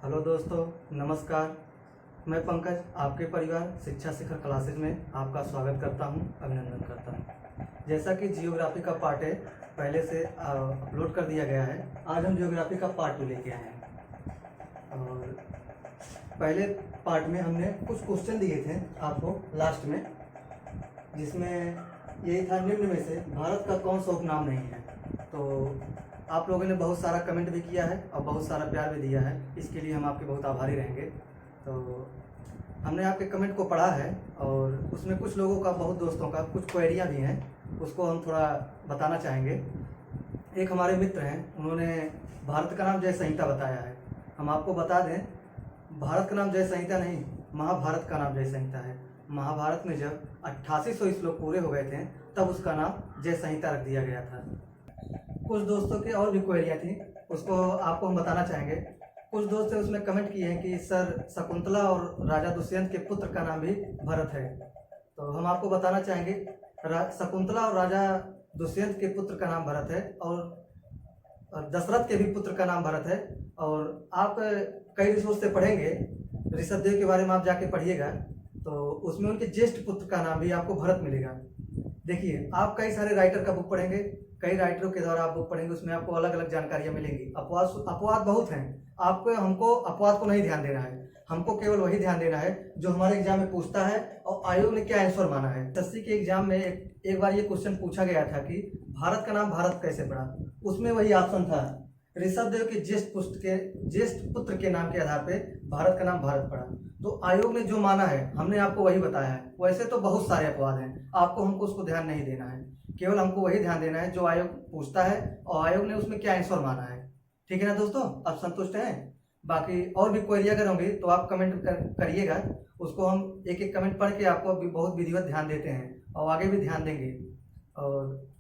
Hello दोस्तों, नमस्कार। मैं पंकज आपके परिवार शिक्षा शिखर क्लासेज में आपका स्वागत करता हूं, अभिनंदन करता हूं। जैसा कि जियोग्राफी का पार्ट है पहले से अपलोड कर दिया गया है, आज हम जियोग्राफी का पार्ट 2 लेके आए हैं। और पहले पार्ट में हमने कुछ क्वेश्चन दिए थे आपको लास्ट में, जिसमें यही था निम्न में से भारत का कौन सा उपनाम नहीं है। तो आप लोगों ने बहुत सारा कमेंट भी किया है और बहुत सारा प्यार भी दिया है, इसके लिए हम आपके बहुत आभारी रहेंगे। तो हमने आपके कमेंट को पढ़ा है और उसमें कुछ लोगों का, बहुत दोस्तों का कुछ क्वेरियाँ भी हैं, उसको हम थोड़ा बताना चाहेंगे। एक हमारे मित्र हैं, उन्होंने भारत का नाम जय संहिता बताया है। हम आपको बता दें, भारत का नाम जय संहिता नहीं, महाभारत का नाम जय संहिता है। महाभारत में जब 8800 श्लोक पूरे हो गए थे तब उसका नाम जय संहिता रख दिया गया था। कुछ दोस्तों की और भी क्वेरियाँ थी, उसको आपको हम बताना चाहेंगे। कुछ दोस्त उसमें कमेंट किए हैं कि सर शकुंतला और राजा दुष्यंत के पुत्र का नाम भी भरत है। तो हम आपको बताना चाहेंगे, शकुंतला और राजा दुष्यंत के पुत्र का नाम भरत है और दशरथ के भी पुत्र का नाम भरत है। और आप कई रिसोर्स से पढ़ेंगे, ऋषभदेव के बारे में आप जाके पढ़िएगा तो उसमें उनके ज्येष्ठ पुत्र का नाम भी आपको भरत मिलेगा। देखिए, आप कई सारे राइटर का बुक पढ़ेंगे, कई राइटरों के द्वारा आप बुक पढ़ेंगे, उसमें आपको अलग अलग जानकारियां मिलेंगी। अपवाद बहुत हैं, आपको हमको अपवाद को नहीं ध्यान देना है, हमको केवल वही ध्यान देना है जो हमारे एग्जाम में पूछता है और आयोग ने क्या आंसर माना है। एसएससी के एग्जाम में एक बार ये क्वेश्चन पूछा गया था कि भारत का नाम भारत कैसे पड़ा। उसमें वही ऑप्शन था, ऋषभदेव के ज्येष्ठ पुत्र के नाम के आधार पे भारत का नाम भारत पड़ा। तो आयोग ने जो माना है हमने आपको वही बताया है। वैसे तो बहुत सारे अपवाद हैं, आपको हमको उसको ध्यान नहीं देना है, केवल हमको वही ध्यान देना है जो आयोग पूछता है और आयोग ने उसमें क्या आंसर माना है। ठीक है ना दोस्तों, आप संतुष्ट हैं? बाकी और भी क्वेरी अगर होंगी तो आप कमेंट करिएगा, उसको हम एक एक कमेंट पढ़ के आपको भी बहुत विधिवत ध्यान देते हैं और आगे भी ध्यान देंगे। और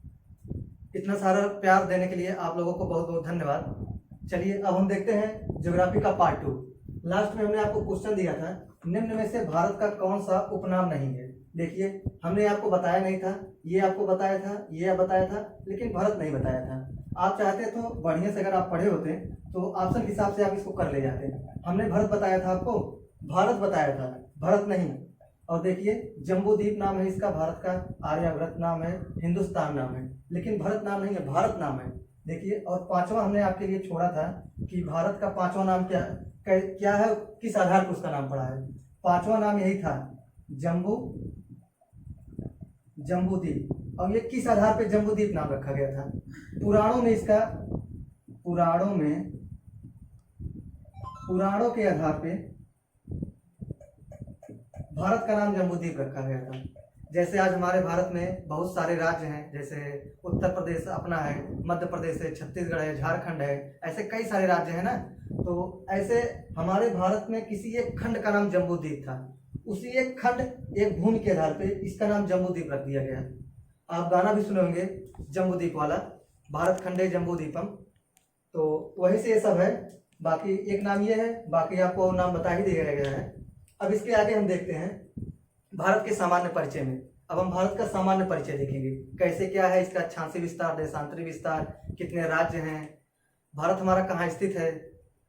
इतना सारा प्यार देने के लिए आप लोगों को बहुत बहुत धन्यवाद। चलिए अब हम देखते हैं ज्योग्राफी का पार्ट 2। लास्ट में हमने आपको क्वेश्चन दिया था, निम्न में से भारत का कौन सा उपनाम नहीं है। देखिए, हमने आपको बताया नहीं था, ये आपको बताया था, ये बताया था, लेकिन भारत नहीं बताया था। आप चाहते तो बढ़िया से, अगर आप पढ़े होते तो ऑप्शन के हिसाब से आप इसको कर ले जाते। हमने भारत बताया था, आपको भारत बताया था, भारत नहीं। और देखिए, जम्बू द्वीप नाम है इसका, भारत का आर्यभट्ट नाम है, हिंदुस्तान नाम है, लेकिन भारत नाम नहीं है, भारत नाम है। देखिए, और पांचवा हमने आपके लिए छोड़ा था कि भारत का पांचवा नाम क्या है, किस आधार पर उसका नाम पड़ा है। पांचवा नाम यही था, जम्बूद्वीप। और ये किस आधार पे जम्बूद्वीप नाम रखा गया था? पुराणों के आधार पे भारत का नाम जम्बूद्वीप रखा गया था। जैसे आज हमारे भारत में बहुत सारे राज्य हैं, जैसे उत्तर प्रदेश अपना है, मध्य प्रदेश है, छत्तीसगढ़ है, झारखंड है, ऐसे कई सारे राज्य हैं ना। तो ऐसे हमारे भारत में किसी एक खंड का नाम जम्बूद्वीप था, उसी एक खंड, एक भूमि के आधार पे इसका नाम जम्बूद्वीप रख दिया गया। आप गाना भी सुने होंगे जम्बूद्वीप वाला, भारत खंडे जम्बूद्वीपम। तो वही से ये सब है। बाकी एक नाम ये है, बाकी आपको नाम बता ही दिया गया है। अब इसके आगे हम देखते हैं भारत के सामान्य परिचय में। अब हम भारत का सामान्य परिचय देखेंगे, कैसे क्या है इसका अक्षांशीय विस्तार, देशांतरी विस्तार, कितने राज्य हैं, भारत हमारा कहाँ स्थित है।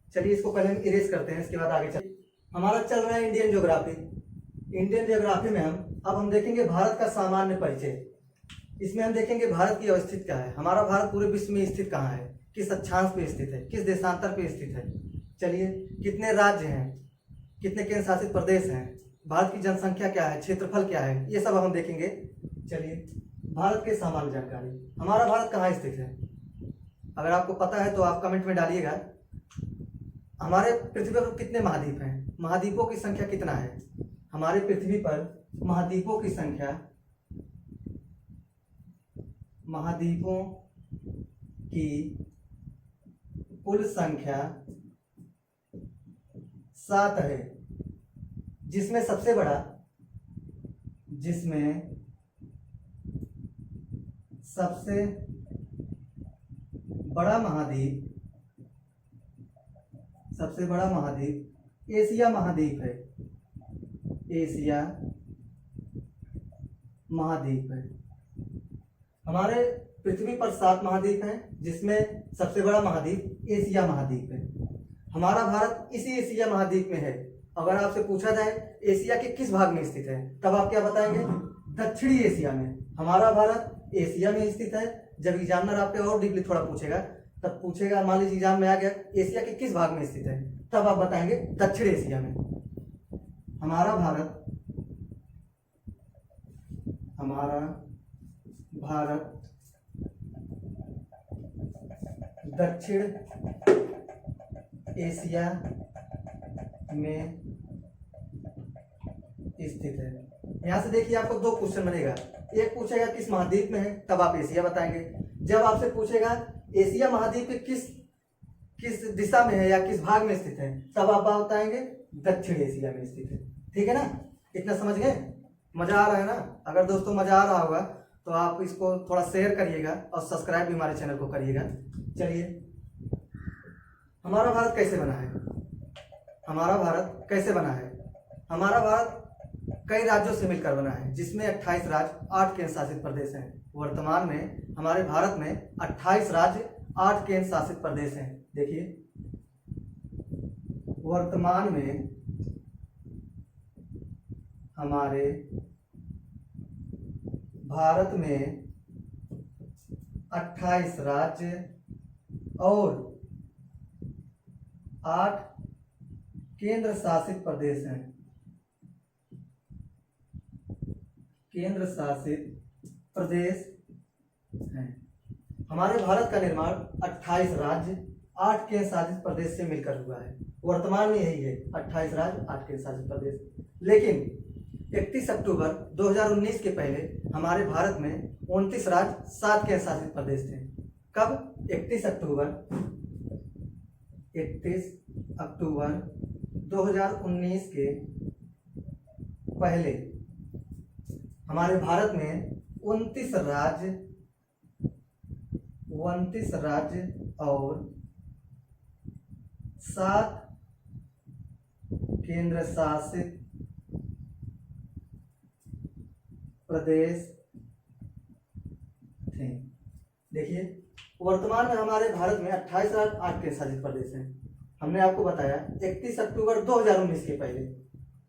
चलिए इसको पहले हम इरेज करते हैं, इसके बाद आगे चलिए। हमारा चल रहा है इंडियन ज्योग्राफी। इंडियन ज्योग्राफी में हम देखेंगे भारत का सामान्य परिचय। इसमें हम देखेंगे भारत की अवस्थित क्या है, हमारा भारत पूरे विश्व में स्थित कहाँ है, किस अक्षांश पे स्थित है, किस देशांतर पे स्थित है। चलिए, कितने राज्य हैं, कितने केंद्र शासित प्रदेश हैं, भारत की जनसंख्या क्या है, क्षेत्रफल क्या है, ये सब हम देखेंगे। चलिए, भारत के सामान्य जानकारी, हमारा भारत कहाँ स्थित है। अगर आपको पता है तो आप कमेंट में डालिएगा। हमारे पृथ्वी पर कितने महाद्वीप हैं, महाद्वीपों की संख्या कितना है। हमारे पृथ्वी पर महाद्वीपों की कुल संख्या 7 है, जिसमें सबसे बड़ा महाद्वीप एशिया महाद्वीप है। एशिया महाद्वीप है। हमारे पृथ्वी पर 7 महाद्वीप हैं, जिसमें सबसे बड़ा महाद्वीप एशिया महाद्वीप है। हमारा भारत इसी एशिया महाद्वीप में है। अगर आपसे पूछा जाए एशिया के किस भाग में स्थित है, तब आप क्या बताएंगे? दक्षिणी एशिया में। हमारा भारत एशिया में स्थित है। जब एग्जामिनर आपसे और डीपली थोड़ा पूछेगा, तब पूछेगा, मान लीजिए एग्जाम में आ गया एशिया के किस भाग में स्थित है, तब आप बताएंगे दक्षिण एशिया में। हमारा भारत दक्षिण एशिया में स्थित है। यहां से देखिए आपको दो क्वेश्चन बनेगा। एक पूछेगा किस महाद्वीप में है, तब आप एशिया बताएंगे। जब आपसे पूछेगा एशिया महाद्वीप के किस दिशा में है या किस भाग में स्थित है, तब आप बताएंगे दक्षिण एशिया में स्थित है। ठीक है ना? इतना समझ गए? मजा आ रहा है ना? अगर दोस्तों मजा आ रहा होगा तो आप इसको थोड़ा शेयर करिएगा और सब्सक्राइब भी हमारे चैनल को करिएगा। चलिए, हमारा भारत कैसे बना है? हमारा भारत कैसे बना है? हमारा भारत कई राज्यों से मिलकर बना है, जिसमें 28 राज्य 8 केंद्र शासित प्रदेश हैं। वर्तमान में हमारे भारत में 28 राज्य 8 केंद्र शासित प्रदेश हैं। देखिए, वर्तमान में हमारे भारत में 28 राज्य और 8 केंद्र शासित प्रदेश हैं। केंद्र शासित प्रदेश हैं। हमारे भारत का निर्माण 28 राज्य 8 केंद्र शासित प्रदेश से मिलकर हुआ है। वर्तमान में यही है, 28 राज्य 8 केंद्र शासित प्रदेश। लेकिन 31 अक्टूबर 2019 के पहले हमारे भारत में 29 राज्य 7 केंद्र शासित प्रदेश थे। कब? 31 अक्टूबर 2019 के पहले हमारे भारत में 29 राज्य और 7 केंद्र शासित प्रदेश थे। देखिए, वर्तमान में हमारे भारत में 28 राज्य 8 केंद्र शासित प्रदेश हैं। हमने आपको बताया 31 अक्टूबर 2019 के पहले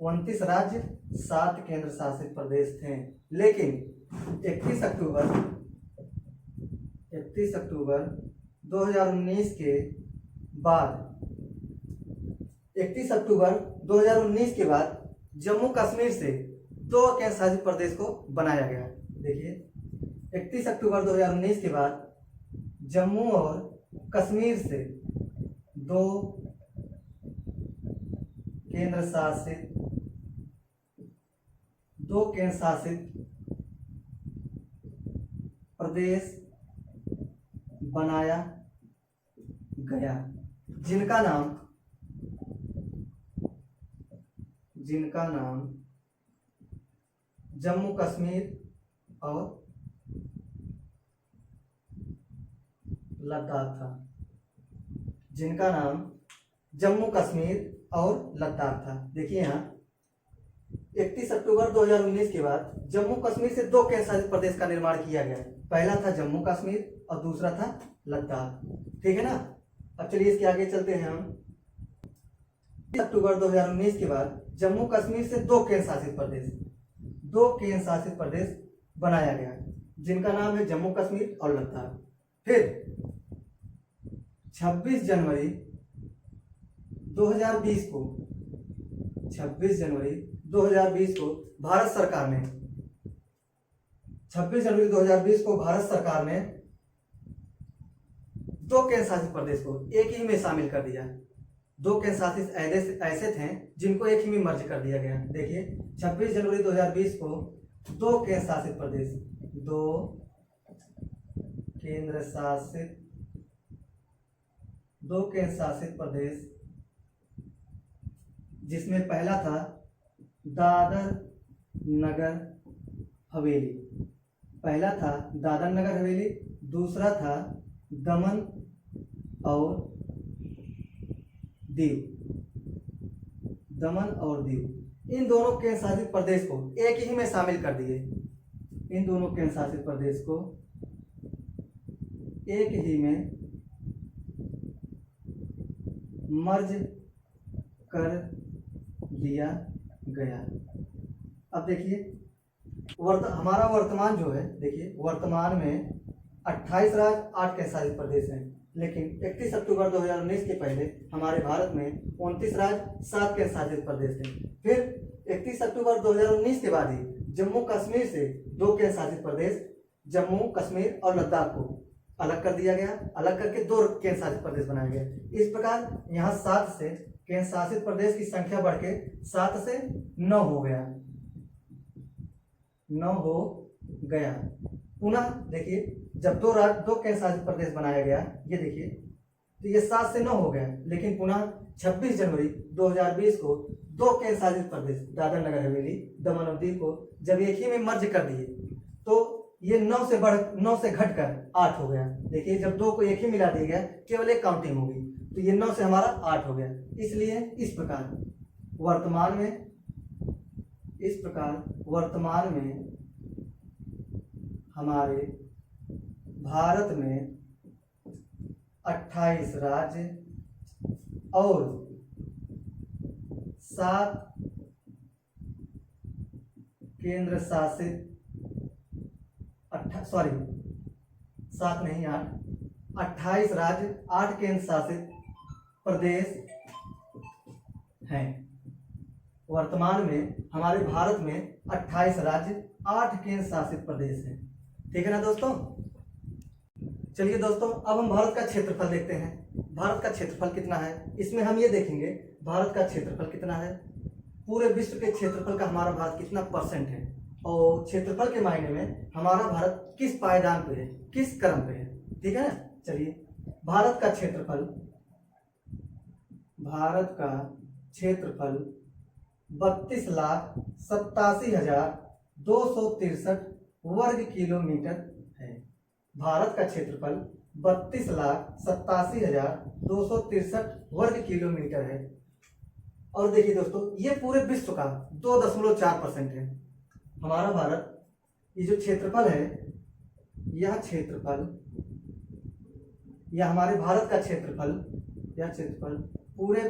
29 राज्य 7 केंद्र शासित प्रदेश थे। लेकिन 31 अक्टूबर 2019 के बाद 31 अक्टूबर 2019 के बाद जम्मू कश्मीर से 2 केंद्र शासित प्रदेश को बनाया गया। देखिए, 31 अक्टूबर 2019 के बाद जम्मू और कश्मीर से 2 केंद्र शासित प्रदेश बनाया गया, जिनका नाम जम्मू कश्मीर और लद्दाख था। जिनका नाम जम्मू कश्मीर और लद्दाख था। देखिए, यहाँ 31 अक्टूबर 2019 के बाद जम्मू कश्मीर से 2 केंद्र शासित प्रदेश का निर्माण किया गया। पहला था जम्मू कश्मीर और दूसरा था लद्दाख। ठीक है ना? अब चलिए इसके आगे चलते हैं हम। 31 अक्टूबर 2019 के बाद जम्मू कश्मीर से 2 केंद्र शासित प्रदेश बनाया गया, जिनका नाम है जम्मू कश्मीर और लद्दाख। फिर 26 जनवरी 2020 को भारत सरकार ने 26 जनवरी 2020 को भारत सरकार ने 2 केंद्र शासित प्रदेश को एक ही में शामिल कर दिया। 2 केंद्र शासित ऐसे थे जिनको एक ही में मर्ज कर दिया गया। देखिए, 26 जनवरी 2020 को 2 केंद्र शासित प्रदेश, जिसमें पहला था दादर नगर हवेली, दूसरा था दमन और दीव। इन दोनों केंद्र शासित प्रदेश को एक ही में शामिल कर दिए। इन दोनों केंद्र शासित प्रदेश को एक ही में मर्ज कर दिया गया। अब देखिए हमारा वर्तमान जो है, देखिए वर्तमान में 28 राज्य 8 केंद्रशासित प्रदेश हैं, लेकिन 31 अक्टूबर 2019 के पहले हमारे भारत में 29 राज्य 7 केंद्रशासित प्रदेश थे। फिर 31 अक्टूबर 2019 के बाद ही जम्मू कश्मीर से 2 केंद्रशासित प्रदेश, जम्मू कश्मीर और लद्दाख को अलग कर दिया गया। अलग करके 2 केंद्रशासित प्रदेश बनाए गए। इस प्रकार यहाँ 7 से केंद्र शासित प्रदेश की संख्या बढ़ के 7 से 9 हो गया, 9 हो गया। पुनः देखिए जब 2 केंद्र शासित प्रदेश बनाया गया, ये देखिए तो ये 7 से 9 हो गया, लेकिन पुनः 26 जनवरी 2020 को 2 केंद्र शासित प्रदेश दादरा नगर हवेली, दमन और दीव को जब एक ही में मर्ज कर दिए तो ये 9 से घटकर 8 हो गया। देखिए जब 2 को एक ही मिला दिया गया, केवल एक काउंटिंग होगी, तो ये 9 से हमारा 8 हो गया। इसलिए इस प्रकार वर्तमान में हमारे भारत में 28 राज्य और 7 केंद्र शासित 28 राज्य 8 केंद्र शासित प्रदेश हैं। वर्तमान में हमारे भारत में 28 राज्य 8 केंद्र शासित प्रदेश हैं। ठीक है ना दोस्तों। चलिए दोस्तों अब हम भारत का क्षेत्रफल देखते हैं। भारत का क्षेत्रफल कितना है, इसमें हम ये देखेंगे भारत का क्षेत्रफल कितना है, पूरे विश्व के क्षेत्रफल का हमारा भारत कितना परसेंट है, और क्षेत्रफल के मायने में हमारा भारत किस पायदान पे है, किस क्रम पे है। ठीक है ना। चलिए भारत का क्षेत्रफल 32,87,263 वर्ग किलोमीटर है। भारत का क्षेत्रफल 32,87,263 वर्ग किलोमीटर है। और देखिए दोस्तों ये पूरे विश्व का 2.4% है। हमारा भारत, ये जो क्षेत्रफल है, यह हमारे भारत का क्षेत्रफल, यह क्षेत्रफल पूरे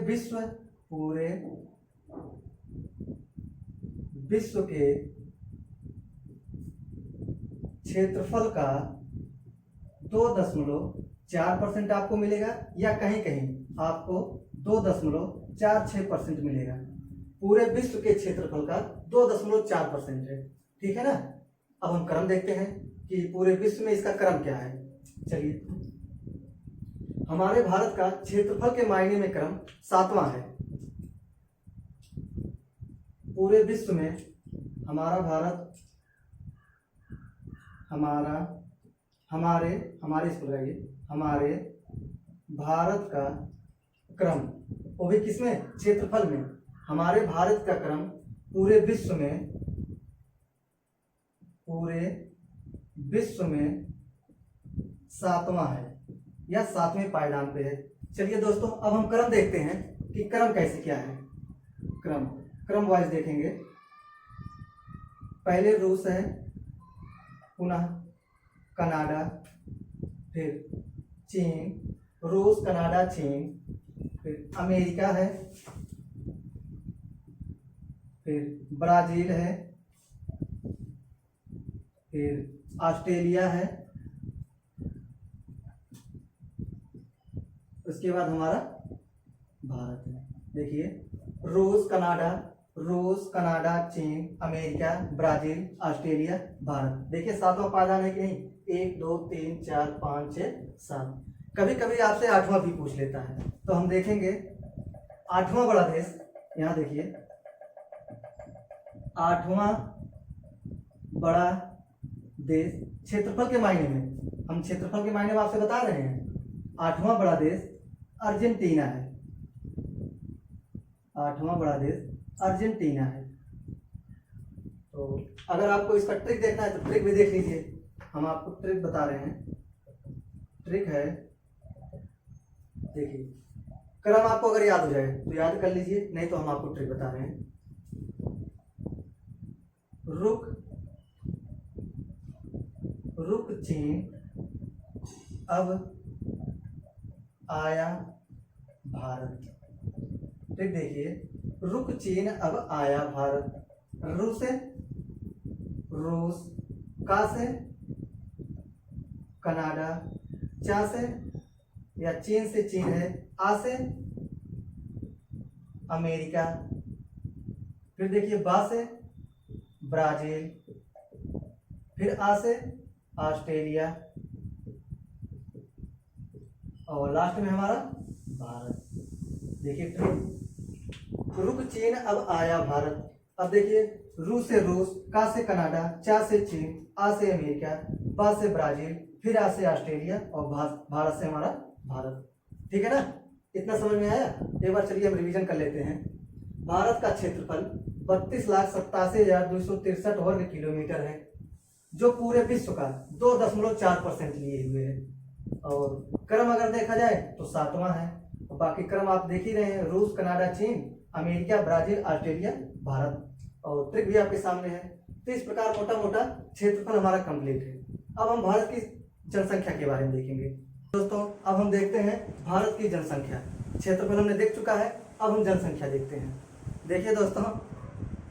विश्व के क्षेत्रफल का 2.4% आपको मिलेगा, या कहीं कहीं आपको 2.46% मिलेगा। पूरे विश्व के क्षेत्रफल का 2.4% है। ठीक है ना। अब हम क्रम देखते हैं कि पूरे विश्व में इसका क्रम क्या है। चलिए हमारे भारत का क्षेत्रफल के मायने में क्रम 7वां है। पूरे विश्व में हमारा भारत, हमारे भारत का क्रम, वो भी किसमें, क्षेत्रफल में। हमारे भारत का क्रम पूरे विश्व में 7वां है या 7वें पायदान पे है। चलिए दोस्तों अब हम क्रम देखते हैं कि क्रम कैसे क्या है। क्रम वाइज देखेंगे। पहले रूस है, पुनः कनाडा, फिर चीन, रूस, कनाडा, चीन, फिर अमेरिका है, फिर ब्राजील है, फिर ऑस्ट्रेलिया है, उसके बाद हमारा भारत है। देखिए रूस, कनाडा, चीन, अमेरिका, ब्राजील, ऑस्ट्रेलिया, भारत। देखिए 7वां पायदान है कि नहीं, 1 2 3 4 5 6 7। कभी कभी आपसे 8वां भी पूछ लेता है, तो हम देखेंगे 8वां बड़ा देश। यहाँ देखिए 8वां बड़ा देश क्षेत्रफल के मायने में, हम क्षेत्रफल के मायने में आपसे बता रहे हैं। 8वां बड़ा देश अर्जेंटीना है। 8वां बड़ा देश अर्जेंटीना है। तो अगर आपको इसका ट्रिक देखना है तो ट्रिक भी देख लीजिए। हम आपको ट्रिक बता रहे हैं। ट्रिक है, देखिए क्रम आपको अगर याद हो जाए तो याद कर लीजिए, नहीं तो हम आपको ट्रिक बता रहे हैं। रुक चीन, अब आया भारत। फिर देखिए, रुक चीन अब आया भारत। रु से रूस, का से कनाडा, चा से या चीन से चीन है, आ से अमेरिका। फिर देखिए, बा से ब्राजील, फिर आ से ऑस्ट्रेलिया, और लास्ट में हमारा भारत। देखिए, फिर रुक चीन अब आया भारत। अब देखिए, रू से रूस, का से कनाडा, चा से चीन, आ से अमेरिका, बा से ब्राजील, फिर आ से ऑस्ट्रेलिया, और भारत से हमारा भारत। ठीक है ना, इतना समझ में आया। एक बार चलिए हम रिवीजन कर लेते हैं। भारत का क्षेत्रफल 32,87,263 वर्ग किलोमीटर है, जो पूरे विश्व का 2.4% लिए हुए है। और क्रम अगर देखा जाए तो 7वां है, और बाकी क्रम आप देख ही रहे हैं, रूस, कनाडा, चीन, अमेरिका, ब्राजील, ऑस्ट्रेलिया, भारत, और ट्रिक भी आपके सामने है। तो इस प्रकार मोटा मोटा क्षेत्रफल हमारा कंप्लीट है। अब हम भारत की जनसंख्या के बारे में देखेंगे। दोस्तों, अब हम देखते हैं भारत की जनसंख्या। क्षेत्रफल हमने देख चुका है, अब हम जनसंख्या देखते हैं। देखिए दोस्तों,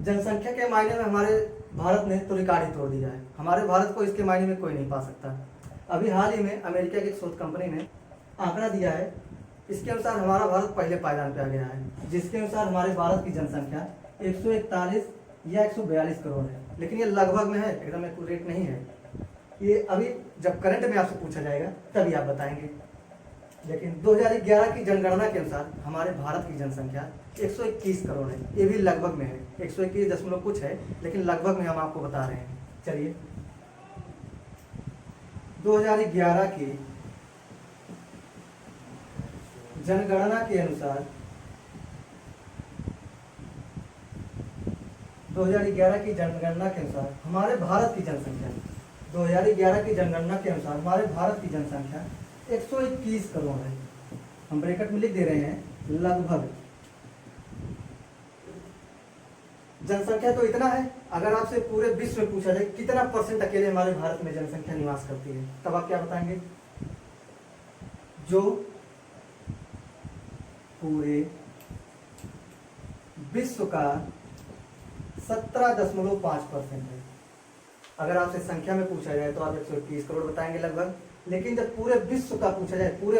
जनसंख्या के मायने में हमारे भारत ने तो रिकॉर्ड ही तोड़ दिया है। हमारे भारत को इसके मायने में कोई नहीं पा सकता। अभी हाल ही में अमेरिका की शोध कंपनी ने आंकड़ा दिया है, इसके अनुसार हमारा भारत पहले पायदान पे आ गया है, जिसके अनुसार हमारे भारत की जनसंख्या 141 या 142 करोड़ है। लेकिन ये लगभग में है, एकदम एक्यूरेट नहीं है। ये अभी जब करंट में आपसे पूछा जाएगा तभी आप बताएंगे। लेकिन 2011 की जनगणना के अनुसार हमारे भारत की जनसंख्या 121 करोड़ है। ये भी लगभग में है, 121 दशमलव कुछ है, लेकिन लगभग में हम आपको बता रहे हैं। चलिए, 2011 की जनगणना के अनुसार 2011 की जनगणना के अनुसार हमारे भारत की जनसंख्या 2011 की जनगणना के अनुसार हमारे भारत की जनसंख्या 121 करोड़ है। हम ब्रैकेट में लिख दे रहे हैं लगभग। जनसंख्या तो इतना है, अगर आपसे पूरे विश्व में पूछा जाए कितना परसेंट अकेले हमारे भारत में जनसंख्या निवास करती है, तब आप क्या बताएंगे? जो पूरे विश्व का 17.5% है। अगर आपसे संख्या में पूछा जाए तो आप 121 करोड़ बताएंगे लगभग। लेकिन जब पूरे विश्व का पूछा जाए, पूरे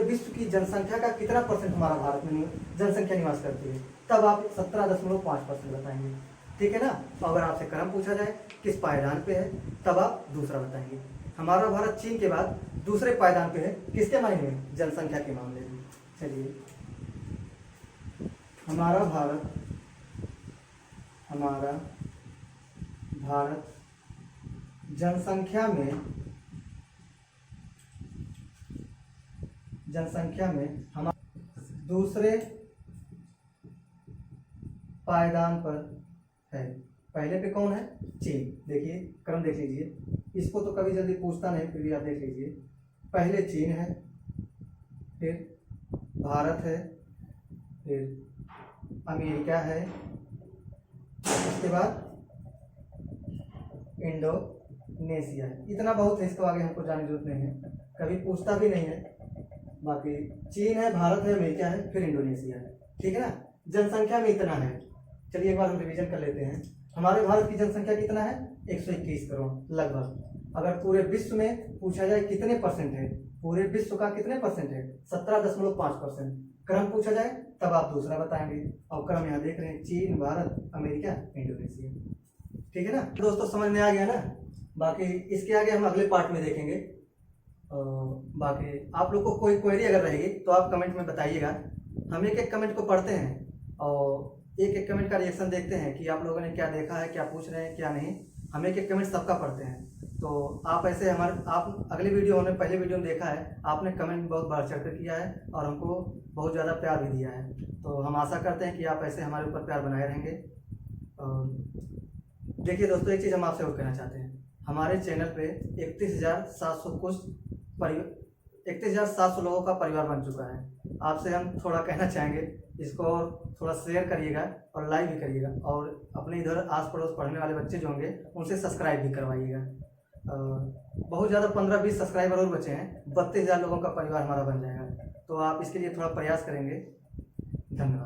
विश्व की जनसंख्या का कितना परसेंट हमारा भारत में जनसंख्या निवास करती है, तब आप 17.5% बताएंगे। ठीक है ना। तो अगर आपसे क्रम पूछा जाए किस पायदान पे है, तब आप दूसरा बताएंगे। हमारा भारत चीन के बाद दूसरे पायदान पे है, किसके मायने में? जनसंख्या के मामले में। चलिए, हमारा भारत जनसंख्या में हमारा दूसरे पायदान पर है। पहले पे कौन है? चीन। देखिए क्रम देख लीजिए, इसको तो कभी जल्दी पूछता नहीं, फिर भी आप देख लीजिए। पहले चीन है, फिर भारत है, फिर अमेरिका है, उसके बाद इंडोनेशिया है। इतना बहुत है, इसको आगे हमको जाने की जरूरत नहीं है, कभी पूछता भी नहीं है। बाकी चीन है, भारत है, अमेरिका है, फिर इंडोनेशिया है। ठीक है ना। जनसंख्या में इतना है। चलिए एक बार हम रिवीजन कर लेते हैं। हमारे भारत की जनसंख्या कितना है? 121 करोड़ लगभग। अगर पूरे विश्व में पूछा जाए कितने परसेंट है, पूरे विश्व का कितने परसेंट है? 17.5%। क्रम पूछा जाए तब आप दूसरा बताएंगे। और क्रम यहाँ देख रहे हैं, चीन, भारत, अमेरिका, इंडोनेशिया। ठीक है ना दोस्तों, समझ में आ गया ना। बाकी इसके आगे हम अगले पार्ट में देखेंगे। बाकी आप लोग को कोई क्वेरी अगर रहेगी तो आप कमेंट में बताइएगा। हम एक एक कमेंट को पढ़ते हैं और एक एक कमेंट का रिएक्शन देखते हैं कि आप लोगों ने क्या देखा है, क्या पूछ रहे हैं, क्या नहीं। हम एक एक कमेंट सबका पढ़ते हैं। तो आप ऐसे आप अगले वीडियो हमने पहले वीडियो में देखा है, आपने कमेंट बहुत बढ़ चढ़ कर किया है और हमको बहुत ज़्यादा प्यार भी दिया है। तो हम आशा करते हैं कि आप ऐसे हमारे ऊपर प्यार बनाए रहेंगे। और देखिए दोस्तों, एक चीज़ हम आपसे और कहना चाहते हैं। हमारे चैनल पे 31,700 लोगों का परिवार बन चुका है। आपसे हम थोड़ा कहना चाहेंगे, इसको और थोड़ा शेयर करिएगा और लाइक भी करिएगा, और अपने इधर आस पड़ोस पढ़ने वाले बच्चे जो होंगे उनसे सब्सक्राइब भी करवाइएगा। बहुत ज़्यादा 15-20 सब्सक्राइबर और बचे हैं, 32,000 लोगों का परिवार हमारा बन जाएगा। तो आप इसके लिए थोड़ा प्रयास करेंगे। धन्यवाद।